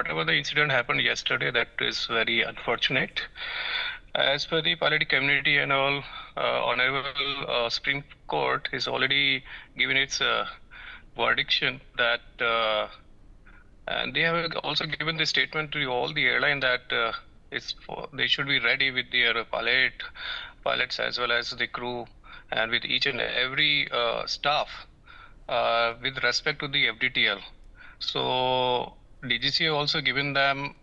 whatever the incident happened yesterday, that is very unfortunate. As per the pilot community and all, Honorable Supreme Court has already given its verdiction that, and they have also given the statement to all the airline that they should be ready with their pilots as well as the crew, and with each and every staff with respect to the FDTL. So DGCA also given them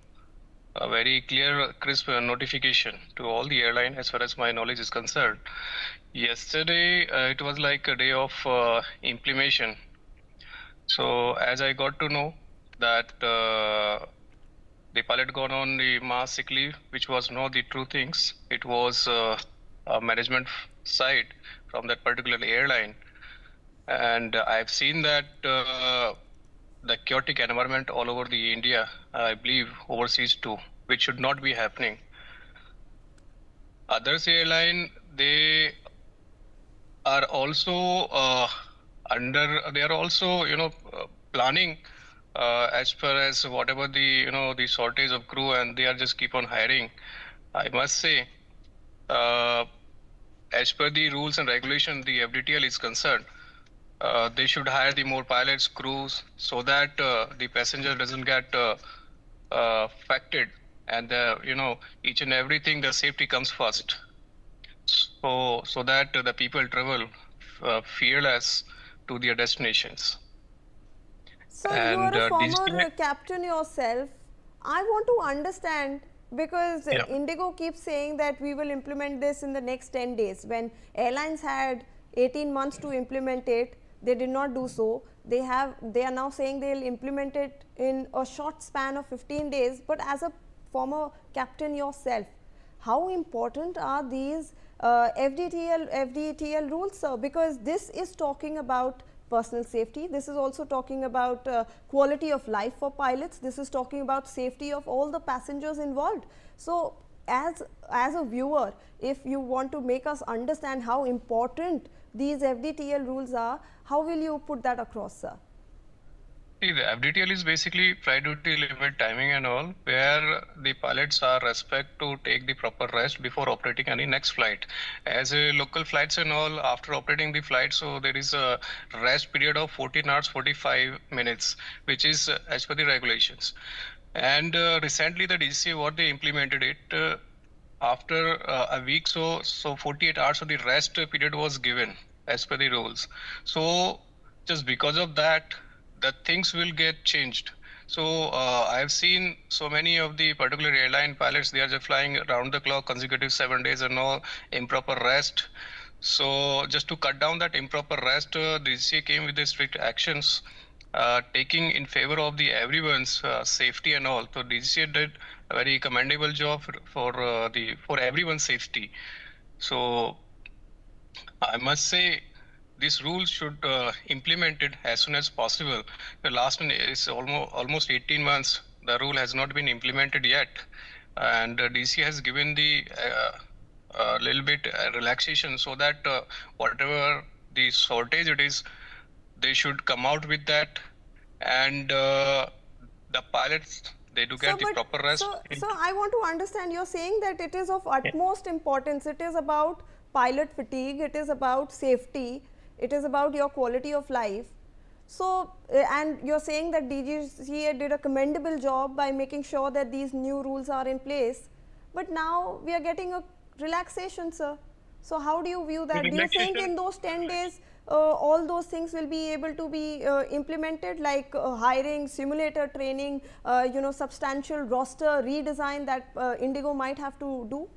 a very clear, crisp notification to all the airline as far as my knowledge is concerned. Yesterday, it was like a day of implementation. So as I got to know that the pilot got on the mass sick leave, which was not the true things. It was a management side from that particular airline. And I've seen that the chaotic environment all over the India, I believe overseas too, which should not be happening. Others airline, they are also they are also, planning as far as whatever the shortage of crew, and they are just keep on hiring. I must say, as per the rules and regulation, the FDTL is concerned, they should hire the more pilots, crews, so that the passenger doesn't get affected, and each and everything, the safety comes first. So that the people travel fearless to their destinations. Sir, you are a former captain yourself. I want to understand, because IndiGo keeps saying that we will implement this in the next 10 days. When airlines had 18 months to implement it, they did not do so. They are now saying they will implement it in a short span of 15 days. But as a former captain yourself, how important are these FDTL rules, sir? Because this is talking about personal safety. This is also talking about quality of life for pilots. This is talking about safety of all the passengers involved. So as a viewer, if you want to make us understand how important these FDTL rules are, how will you put that across, sir? See, the FDTL is basically flight duty limit timing and all, where the pilots are expected to take the proper rest before operating any next flight. As a local flights and all, after operating the flight, so there is a rest period of 14 hours 45 minutes, which is as per the regulations. And recently the DGCA, what they implemented it, after a week, so 48 hours of the rest period was given as per the rules. So just because of that, the things will get changed. So I've seen so many of the particular airline pilots, they are just flying around the clock, consecutive 7 days and no improper rest. So just to cut down that improper rest, the DGCA came with the strict actions taking in favor of the everyone's safety and all. So DGCA did a very commendable job for everyone's safety. So I must say, these rules should implemented as soon as possible. The last one is almost 18 months. The rule has not been implemented yet, and DC has given the little bit relaxation, so that whatever the shortage it is, they should come out with that, and the pilots, they do get the proper rest. So I want to understand, you're saying that it is of utmost importance. It is about pilot fatigue, it is about safety, it is about your quality of life. So, and you're saying that DGCA did a commendable job by making sure that these new rules are in place. But now we are getting a relaxation, sir. So how do you view that? Do you think in those 10 days, all those things will be able to be implemented, like hiring, simulator training, substantial roster redesign that IndiGo might have to do?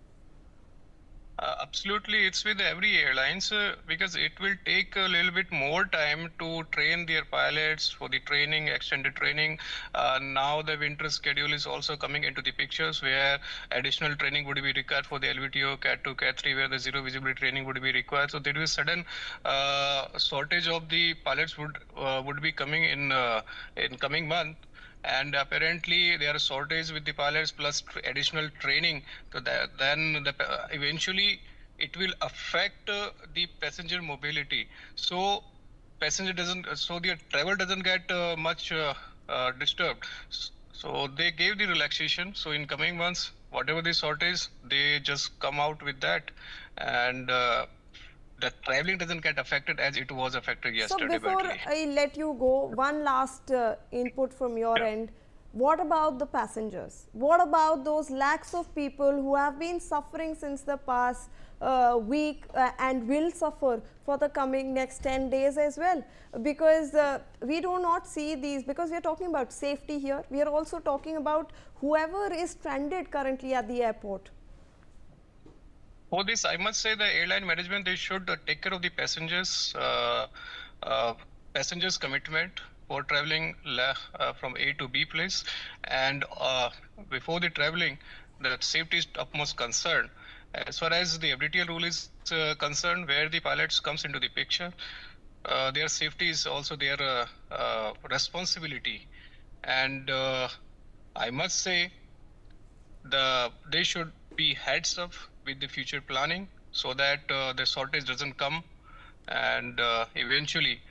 Absolutely, it's with every airlines because it will take a little bit more time to train their pilots for the training, extended training. Now the winter schedule is also coming into the pictures, where additional training would be required for the LVTO, Cat 2, Cat 3, where the zero visibility training would be required. So there is a sudden shortage of the pilots would be coming in coming month. And apparently there are shortage with the pilots plus additional training. So then eventually it will affect the passenger mobility. So their travel doesn't get much disturbed. So they gave the relaxation. So in coming months, whatever the shortage, they just come out with that, and the traveling doesn't get affected as it was affected So yesterday before badly. I let you go, one last input from your Yeah. end. What about the passengers? What about those lakhs of people who have been suffering since the past week and will suffer for the coming next 10 days as well? Because we do not see these, because we are talking about safety here. We are also talking about whoever is stranded currently at the airport. For this, I must say the airline management, they should take care of the uh, passengers' commitment for traveling from A to B place, and before the traveling, the safety is utmost concern. As far as the FDTL rule is concerned, where the pilots comes into the picture, their safety is also their responsibility, and I must say they should be heads up with the future planning so that the shortage doesn't come, and eventually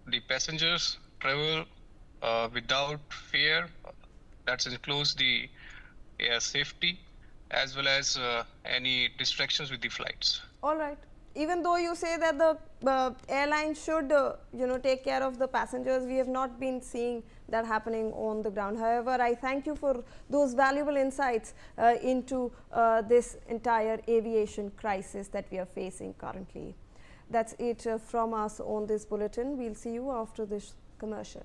the passengers travel without fear. That includes the air safety as well as any distractions with the flights. All right. Even though you say that the airline should, take care of the passengers, we have not been seeing that happening on the ground. However, I thank you for those valuable insights into this entire aviation crisis that we are facing currently. That's it from us on this bulletin. We'll see you after this commercial.